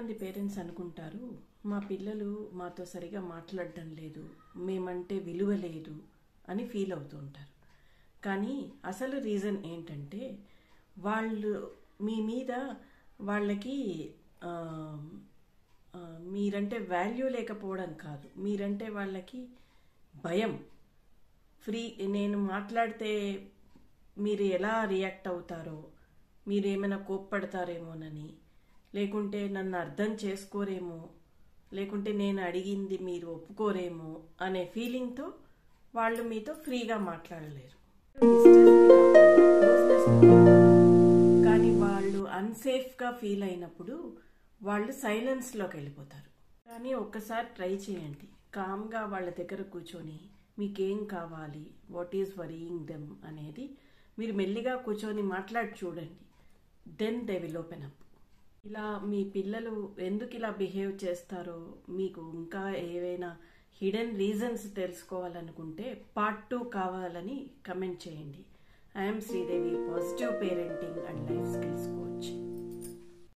చాలామంది పేరెంట్స్ అనుకుంటారు మా పిల్లలు మాతో సరిగా మాట్లాడడం లేదు, మేమంటే విలువ లేదు అని ఫీల్ అవుతూ ఉంటారు. కానీ అసలు రీజన్ ఏంటంటే వాళ్ళు మీ మీద వాళ్ళకి ఆ, ఆ, మీరంటే వాల్యూ లేకపోవడం కాదు, మీరంటే వాళ్ళకి భయం. నేను మాట్లాడితే మీరు ఎలా రియాక్ట్ అవుతారో, మీరు ఏమైనా కోప్పడతారేమోనని, లేకుంటే నన్ను అర్థం చేసుకోరేమో, లేకుంటే నేను అడిగింది మీరు ఒప్పుకోరేమో అనే ఫీలింగ్తో వాళ్ళు మీతో ఫ్రీగా మాట్లాడలేరు. కానీ వాళ్ళు అన్సేఫ్గా ఫీల్ అయినప్పుడు వాళ్ళు సైలెన్స్లోకి వెళ్ళిపోతారు. కానీ ఒక్కసారి ట్రై చేయండి, కామ్గా వాళ్ళ దగ్గర కూర్చొని మీకేం కావాలి, వాట్ ఈజ్ వరీయింగ్ దెమ్ అనేది మీరు మెల్లిగా కూర్చొని మాట్లాడి చూడండి. Then they will open up. ఇలా మీ పిల్లలు ఎందుకు ఇలా బిహేవ్ చేస్తారో మీకు ఇంకా ఏవైనా హిడెన్ రీజన్స్ తెలుసుకోవాలనుకుంటే పార్ట్ 2 కావాలని కమెంట్ చేయండి. I'm Sridevi, positive parenting and life skills coach.